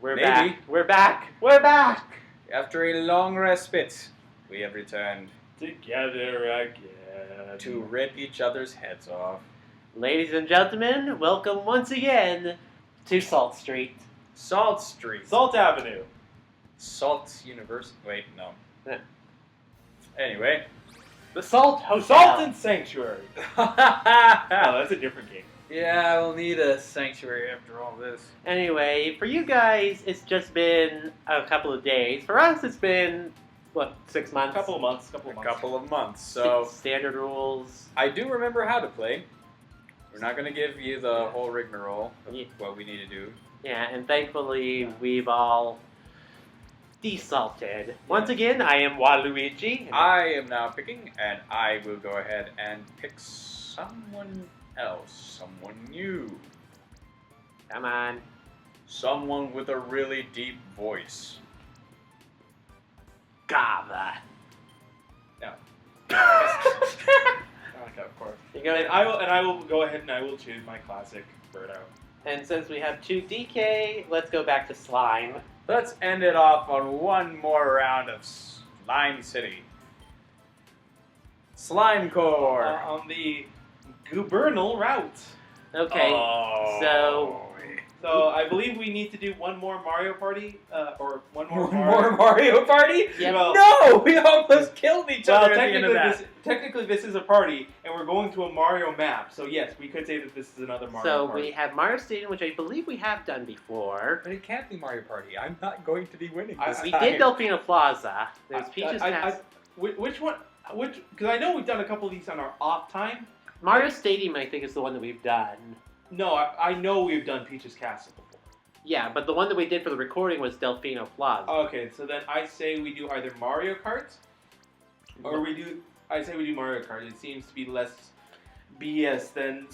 We're Maybe. back. We're back. We're back. After a long respite, we have returned Together again. to rip each other's heads off. Ladies and gentlemen, welcome once again to Salt Street. Salt Street. Salt Avenue. Salt University. Wait, no. Yeah. Anyway. The Salt Hotel. Salt and Sanctuary. Oh, that's a different game. Yeah, we'll need a sanctuary after all this. Anyway, for you guys, it's just been a couple of days. For us, it's been, what, 6 months? Couple of months. A couple of months. So Standard rules. I do remember how to play. We're not going to give you the whole rigmarole of Yeah. what we need to do. Yeah, and thankfully, we've all desalted. Once again, I am Waluigi. I am now picking, and I will go ahead and pick someone else, someone new, Come on. someone with a really deep voice. Gava. No. Okay, of course. You go And I will go ahead and I will choose my classic Birdo. And since we have 2 DK, let's go back to Slime. Let's end it off on one more round of Slime City. Slime Core. On the Gubernal route. Okay, Oh. So I believe we need to do one more Mario Party, or one more One more Mario Party? Yeah. Well, No, we almost killed each well, other at the end of that. technically this is a party, and we're going to a Mario map. So yes, we could say that this is another Mario so Party. we have Mario Stadium, which I believe we have done before. But it can't be Mario Party. I'm not going to be winning this We time. did Delfino Plaza. There's Peach's Castle. Which one? Because I know we've done a couple of these on our off time. Mario Stadium, I think, is the one that we've done. No, I know we've done Peach's Castle before. Yeah, but the one that we did for the recording was Delfino Plaza. Okay, so then I say we do either Mario Kart, or I say we do Mario Kart. It seems to be less BS than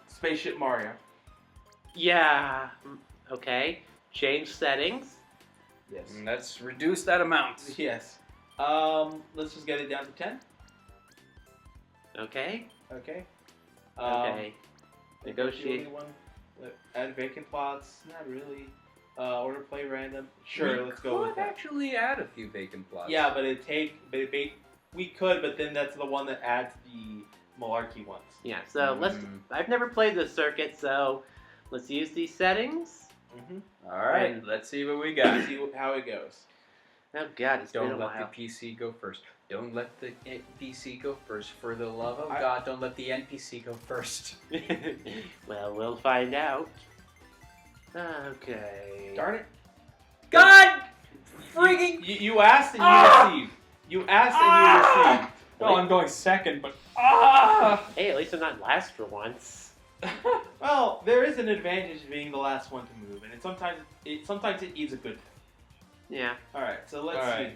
Spaceship Mario. Yeah. Okay. Change settings. Yes. Let's reduce that amount. Yes. Let's just get it down to 10. Okay. Okay. Okay. Negotiate. The only one. Add vacant plots. Not really. Order play random. Sure, let's go with could that. actually add a few vacant plots. Yeah, but we could, but then that's the one that adds the malarkey ones. Yeah. So let's. I've never played this circuit, so let's use these settings. Mm-hmm. All right, And- let's see what we got. See how it goes. Oh God, it's been a Don't let while. the PC go first. Don't let the NPC go first. For the love of I- God, don't let the NPC go first. Well, we'll find out. Okay. Darn it! God! Freaking! You asked and you received. You asked and you received. Oh, I'm going second, but Hey, at least I'm not last for once. Well, there is an advantage to being the last one to move, and sometimes it is a good thing. Yeah. All right, so let's see.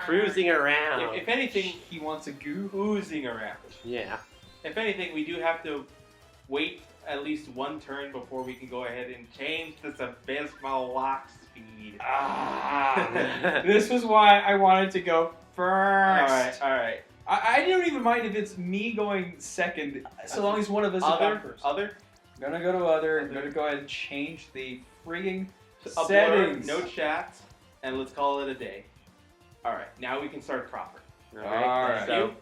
Cruising around. If anything, he wants a goo. oozing around. Yeah. If anything, we do have to wait at least one turn before we can go ahead and change this abysmal lock speed. This was why I wanted to go first. All right. I don't even mind if it's me going second, so long as one of us is going first. Other. I'm gonna go to other. I'm gonna go ahead and change the frigging A blur, settings. no chat, and let's call it a day. All right, now we can start proper. All All right. right. So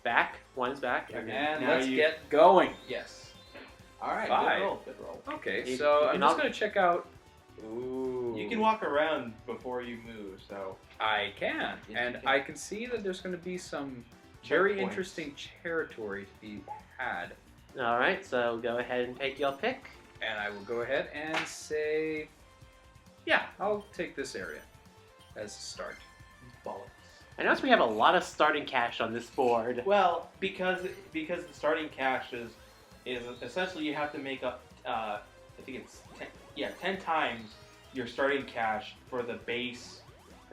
back. One's back. Okay. And Now let's you- get going. Yes. All right. Five. Good roll. Okay, You- so you I'm can just al- gonna check out. Ooh. You can walk around before you move, so. I can, Yes, and you can. I can see that there's gonna be some very Checkpoints. interesting territory to be had. All right. So go ahead and take your pick. And I will go ahead and say, yeah, I'll take this area as a start. Bollocks. I notice we have a lot of starting cash on this board. Well, because the starting cash is essentially you have to make up. I think it's 10 times your starting cash for the base.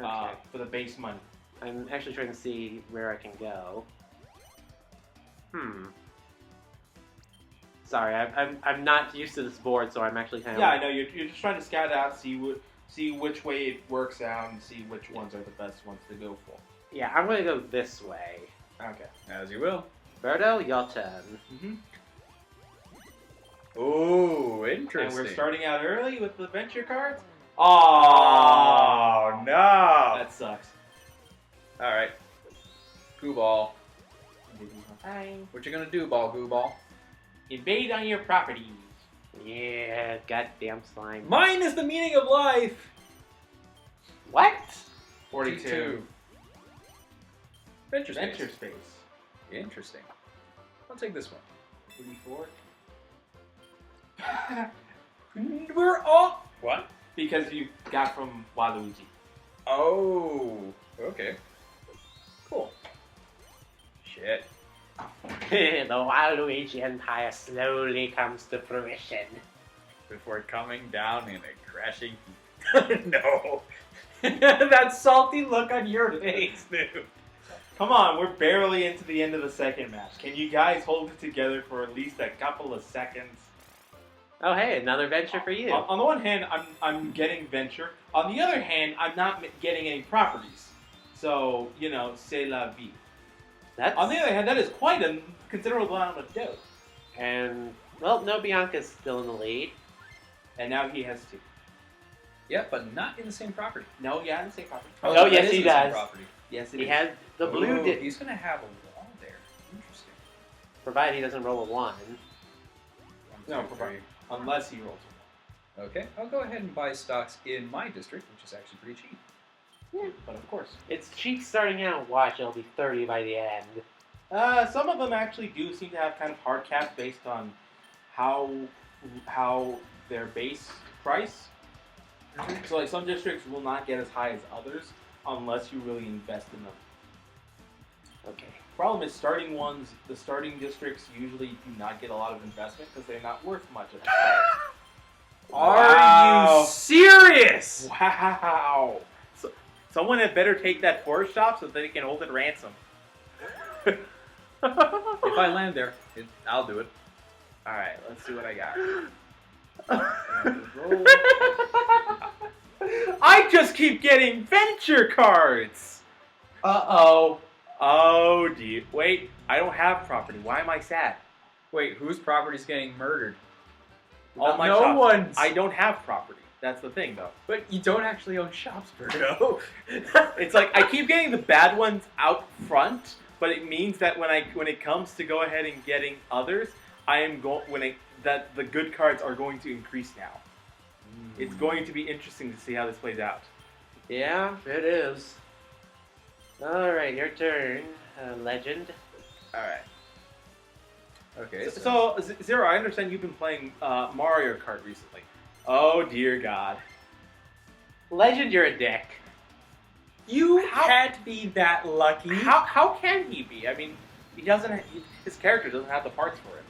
Okay. For the base money. I'm actually trying to see where I can go. Sorry, I'm not used to this board, so I'm actually kind of. Yeah, I know you're just trying to scout out, see which way it works out, and see which ones are the best ones to go for. Yeah, I'm gonna go this way. Okay. As you will. Birdo, your turn. Mm-hmm. Ooh, And interesting. we're starting out early with the venture cards. Oh, no. That sucks. Alright. Goo ball. Fine. What you gonna do, Goo ball? Invade on your properties. Yeah, goddamn slime. Mine is the meaning of life! What? 42. Venture space. Venture space. Interesting. I'll take this one. 84. We're all... What? Because you got from Waluigi. Oh, okay. Cool. Shit. The Waluigi Empire slowly comes to fruition. Before coming down in a crashing heap. No. That salty look on your face, dude. Come on, we're barely into the end of the second match. Can you guys hold it together for at least a couple of seconds? Oh, hey, another venture for you. On the one hand, I'm getting venture. On the other hand, I'm not getting any properties. So, you know, c'est la vie. That's... On the other hand, that is quite a considerable amount of dough. And, well, no, Bianca's still in the lead. And now he has two. Yeah, but not in the same property. No, yeah, the same property. Oh, that yes, is he in the same does. property. Yes, it He is. has the blue... Ooh, he's gonna have a wall there. Interesting. Provided he doesn't roll a 1. No, One, two, provided. three. Unless he rolls. Okay, I'll go ahead and buy stocks in my district, which is actually pretty cheap. Yeah. But of course. It's cheap starting out. Watch, it'll be 30 by the end. Some of them actually do seem to have kind of hard caps based on how their base price. So like some districts will not get as high as others unless you really invest in them. Okay. Problem is the starting districts usually do not get a lot of investment because they're not worth much at the start. Are you serious? Wow! So, someone had better take that forest shop so that they can hold it ransom. If I land there, I'll do it. Alright, let's see what I got. I just keep getting venture cards! Uh-oh. Oh, dear. Wait, I don't have property. Why am I sad? Wait, whose property's getting murdered? All my no shops. one's. I don't have property. That's the thing, though. But you don't actually own shops, Birdo. It's like I keep getting the bad ones out front, but it means that when it comes to go ahead and getting others, that the good cards are going to increase now. It's going to be interesting to see how this plays out. Yeah, it is. Alright, your turn, Legend. All right. Okay. So Zero, I understand you've been playing Mario Kart recently. Oh dear God. Legend, you're a dick. you can't be that lucky. How can he be? I mean, his character doesn't have the parts for it.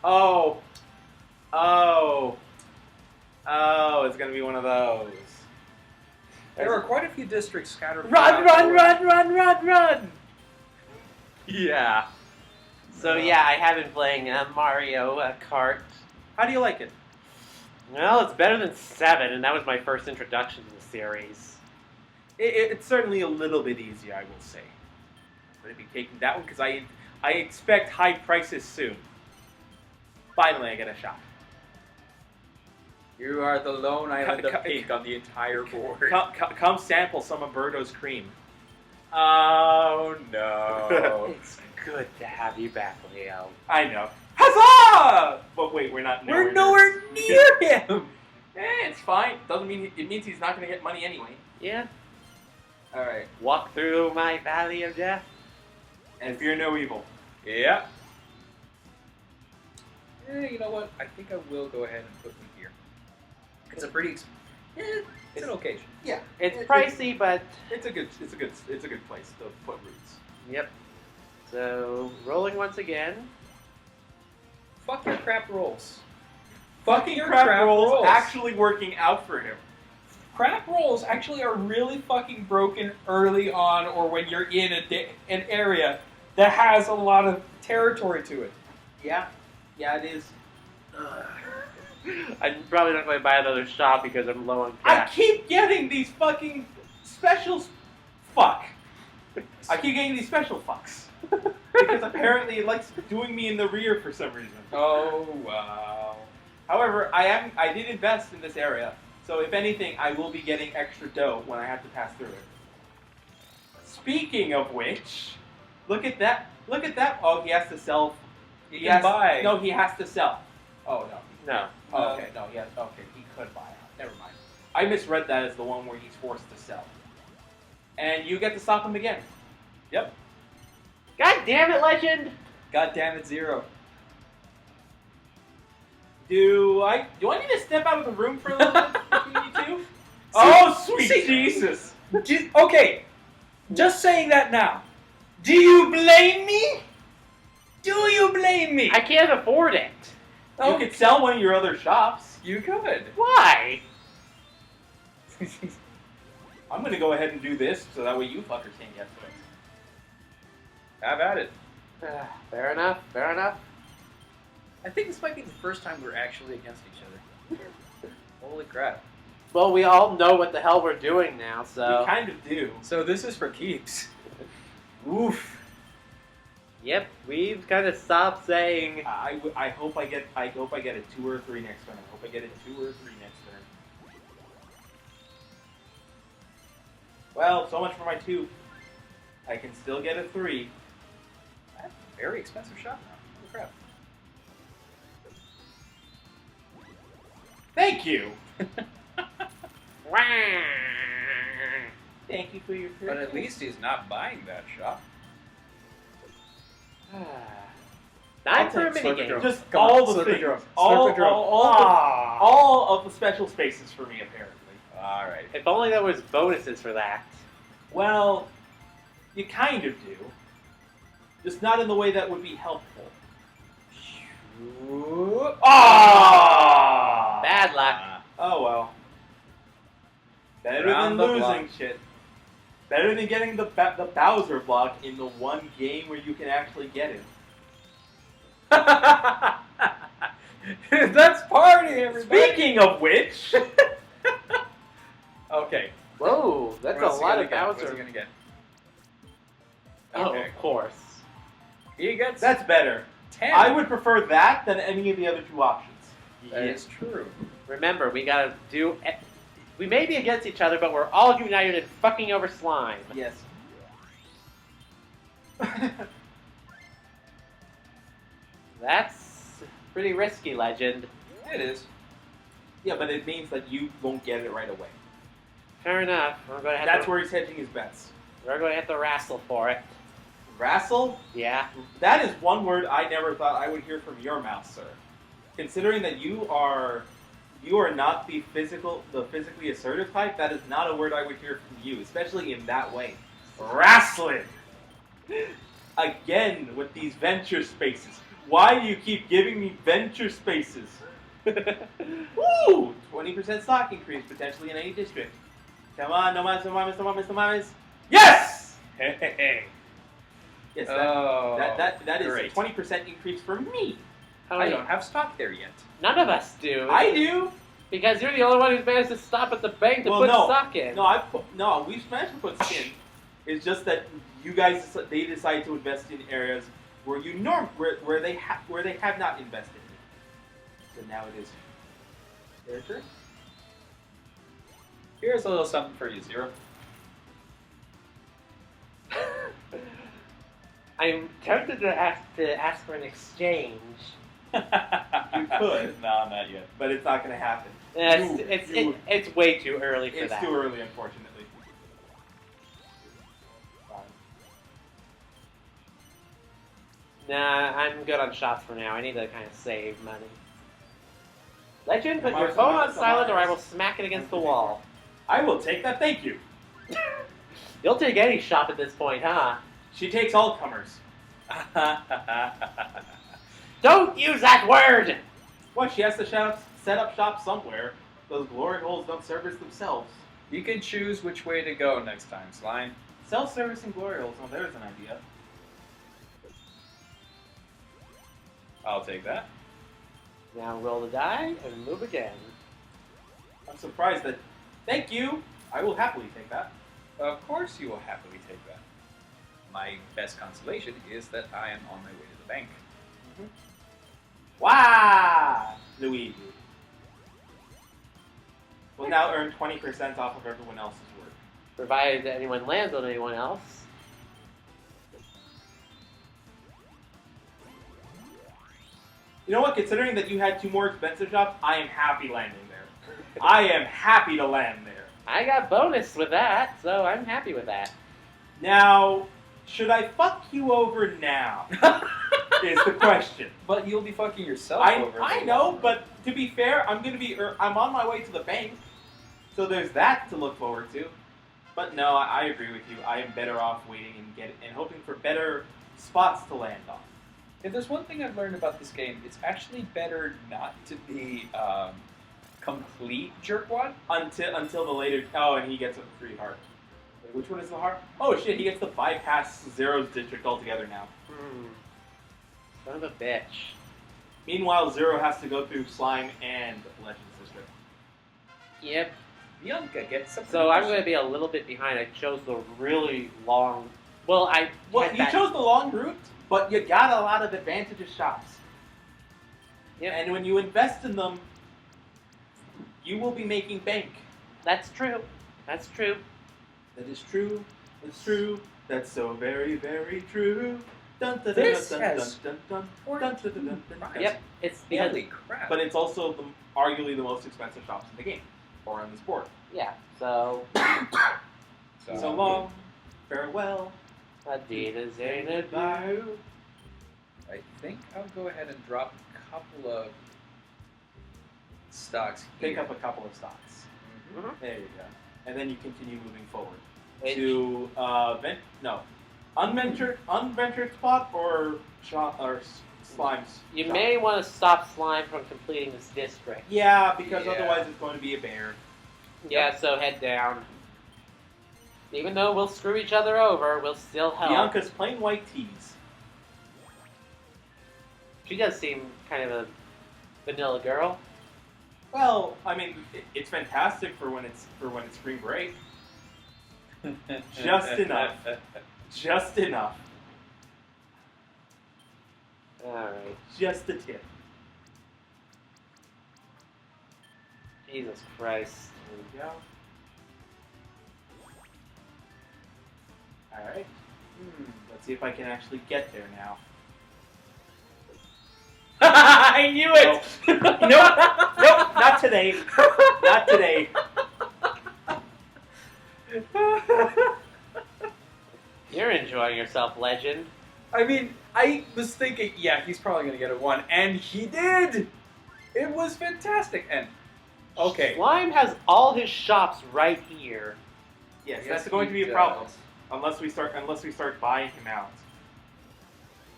Oh, it's gonna be one of those. There are quite a few districts scattered. Run! Yeah. So yeah, I have been playing Mario Kart. How do you like it? Well, it's better than 7, and that was my first introduction to the series. It's certainly a little bit easier, I will say. I'm gonna be taking that one because I expect high prices soon. Finally, I get a shot. You are the lone island Ca- of pink on the entire board. Come sample some of Birdo's cream. Oh no. It's good to have you back, Leo. I know. Huzzah! But wait, we're not. We're nowhere near him. It's fine. Doesn't mean it means he's not going to get money anyway. Yeah. All right. Walk through my valley of death. And fear no evil. Yeah. You know what? I think I will go ahead and put them here. It's a pretty. It's an occasion. Yeah. It's pricey, but It's a good place to put roots. yep. So rolling once again. Fuck your crap rolls. Fucking your crap rolls actually working out for him. Crap rolls actually are really fucking broken early on, or when you're in an area that has a lot of territory to it. Yeah. Yeah, it is. I'm probably not going to buy another shop because I'm low on I cash. keep getting these fucking specials. Fuck. I keep getting these special fucks. because apparently it likes doing me in the rear for some reason. Oh wow. However, I did invest in this area, so if anything, I will be getting extra dough when I have to pass through it. Speaking of which, look at that! Look at that! Oh, he has to sell. He can buy. No, he has to sell. Oh no. No. Oh, okay, no, yes, okay, he could buy out. Never mind. I misread that as the one where he's forced to sell. And you get to stop him again. Yep. God damn it, Legend! God damn it, Zero. Do I need to step out of the room for a little bit between you two? Oh, sweet see- Jesus! Okay, just saying that now. Do you blame me? Do you blame me? I can't afford it. You could sell one of your other shops. You could. Why? I'm gonna go ahead and do this so that way you fuckers can't get to it. Have at it. Fair enough, fair enough. I think this might be the first time we're actually against each other. Holy crap. Well, we all know what the hell we're doing now, so... We kind of do. So this is for keeps. Oof. Yep, we've kind of stopped saying... I hope I get a 2 or 3 next turn. I hope I get a 2 or 3 next turn. Well, so much for my 2. I can still get a 3. That's a very expensive shop now. Holy crap. Thank you. Wah. Thank you for your. But at least he's not buying that shop. Time for a take minigame. Just Come on, all the slip a things. drum. All, Slip a drum. all of the special spaces for me, apparently. Alright. If only there was bonuses for that. Well, you kind of do. Just not in the way that would be helpful. Ah! Bad luck. Oh well. Better Round than the losing block. shit. Better than getting the Bowser block in the one game where you can actually get it. That's party, everybody! Speaking of which, Okay. Whoa, that's What's a he lot gonna of get? What's he Bowser. gonna get? Oh, Okay. of course. He gets that's better. 10. I would prefer that than any of the other 2 options. That is true. Remember, we gotta do... We may be against each other, but we're all united in fucking over slime. Yes. That's pretty risky, Legend. It is. Yeah, but it means that you won't get it right away. Fair enough. We're gonna have That's to, where he's hedging his bets. we're gonna have to wrestle for it. Wrestle? Yeah. That is one word I never thought I would hear from your mouth, sir. Considering that you are not the physically assertive type, that is not a word I would hear from you, especially in that way. Wrestling! Again with these venture spaces. Why do you keep giving me venture spaces? Woo! 20% stock increase potentially in any district. Come on, no mames, no mames, no mames, no mames. Yes! Hey, hey, hey. Yes, Oh, that is great. a 20% increase for me. I don't have stock there yet. None of us do. I do. Because you're the only one who's managed to stop at the bank to Well, put no. stock in. No, we've managed to put skin. It's just that you guys they decide to invest in areas where where they have not invested in. So now it is their turn. Here's a little something for you, Zero. I'm tempted to ask for an exchange. You could. No, not yet. But it's not going to happen. It's way too early for It's that. too early, unfortunately. Nah, I'm good on shots for now. I need to kind of save money. Legend, put Come your on, phone come on, on come silent on. or I will smack it against the wall. I will take that. Thank you. You'll take any shop at this point, huh? She takes all comers. Don't use that word! What? She has to set up shop somewhere. Those glory holes don't service themselves. You can choose which way to go next time, Slime. Self-servicing glory holes. Oh, there's an idea. I'll take that. Now roll the die and move again. I'm surprised that. Thank you. I will happily take that. Of course you will happily take that. my best consolation is that I am on my way to the bank. Wow! Luigi. Will now earn 20% off of everyone else's work. Provided that anyone lands on anyone else. You know what? Considering that you had 2 more expensive shops, I am happy landing there. I am happy to land there. I got bonus with that, so I'm happy with that. Now, should I fuck you over now? Is the question. But you'll be fucking yourself over. I know, but to be fair, I'm on my way to the bank, so there's that to look forward to. But no, I agree with you. I am better off waiting and hoping for better spots to land on. If there's one thing I've learned about this game, it's actually better not to be complete jerkwad. Until the later. Oh, and he gets a free heart. Wait, which one is the heart? Oh shit, he gets to bypass Zero's district altogether now. Son of a bitch. Meanwhile, Zero has to go through Slime and Legends District. Yep. Bianca gets something. So I'm going to be a little bit behind. I chose the really long... Well, you chose the long route, but you got a lot of advantageous shops. Yep. And when you invest in them, you will be making bank. That's true. That's true. That is true. It's true. That's so very, very true. Dun, dun, This dun, has dun, dun, dun, dun, dun, dun, dun, dun. Yep. It's because... Holy crap. But it's also arguably the most expensive shops in the game, or on this board. Yeah, so... So long. Farewell. Adidas ain't it blue? I think I'll go ahead and drop a couple of stocks here. Pick up a couple of stocks. Mm-hmm. There you go. And then you continue moving forward. Which- To, unventured spot or slimes. You shop? may want to stop Slime from completing this district. Yeah, because Yeah. otherwise it's going to be a bear. Yeah, so head down. Even though we'll screw each other over, we'll still help. Bianca's plain white tees. She does seem kind of a vanilla girl. Well, I mean, it's fantastic for when it's spring break. Just enough. Just enough. Alright. Just the tip. Jesus Christ. There we go. Alright. Let's see if I can actually get there now. I knew it! Nope, not today. Not today. You're enjoying yourself, Legend. I mean, I was thinking, yeah, he's probably going to get a 1, and he did! It was fantastic, and... Okay. Slime has all his shops right here. Yes, Yes, that's going to be he a problem. does. Unless we start buying him out.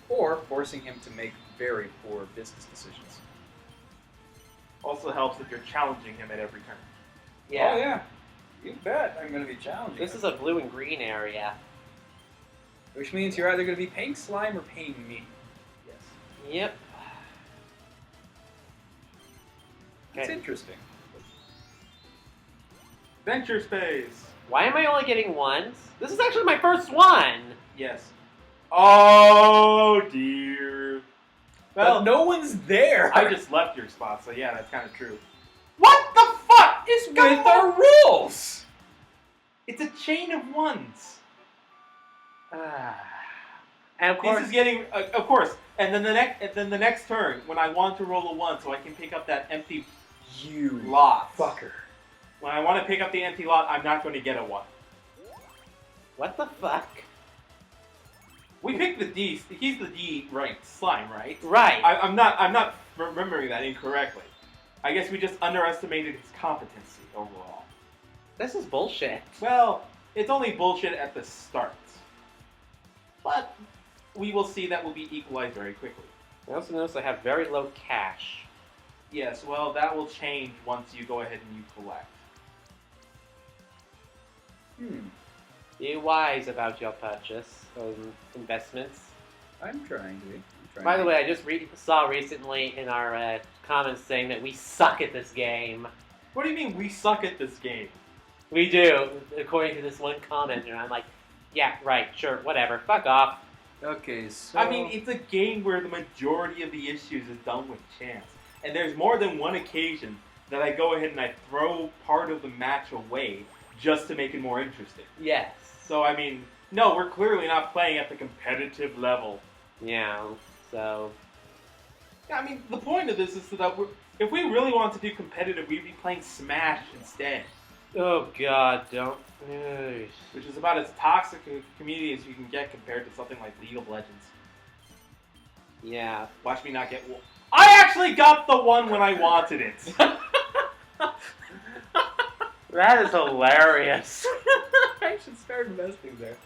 Or forcing him to make very poor business decisions. Also helps if you're challenging him at every turn. Oh, yeah. You bet I'm going to be challenging This him. is a blue and green area. Which means you're either going to be paying Slime or paying me. Yes. Yep. It's Okay. interesting. Venture space. Why am I only getting ones? This is actually my first one! Yes. Oh dear. Well, Well, no one's there. I just left your spot, so yeah, that's kind of true. What the fuck is with our rules? It's a chain of ones. And of course, This is getting, of course. And then the next turn, when I want to roll a 1, so I can pick up that empty You lot. fucker. When I want to pick up the empty lot, I'm not going to get a 1. what the fuck? We picked the D. He's the D ranked slime, right? Right. I'm not remembering that incorrectly. I guess we just underestimated his competency overall. This is bullshit. Well, it's only bullshit at the start. But we will see that will be equalized very quickly. I also notice I have very low cash. Yes, well, that will change once you go ahead and you collect. Be wise about your purchase of investments. I'm trying to. By the way, I just saw recently in our comments saying that we suck at this game. What do you mean we suck at this game? We do, according to this one comment, and I'm like, Yeah, right, sure, whatever. Fuck off. Okay, so I mean, it's a game where the majority of the issues is done with chance. And there's more than one occasion that I go ahead and I throw part of the match away just to make it more interesting. Yes. So, I mean, no, we're clearly not playing at the competitive level. Yeah, so... I mean, the point of this is so that if we really want to do competitive, we'd be playing Smash instead. Oh god, don't... Ugh. Which is about as toxic a community as you can get compared to something like League of Legends. Yeah. Watch me not get one. I actually got the one when I wanted it. That is hilarious. I should start investing there.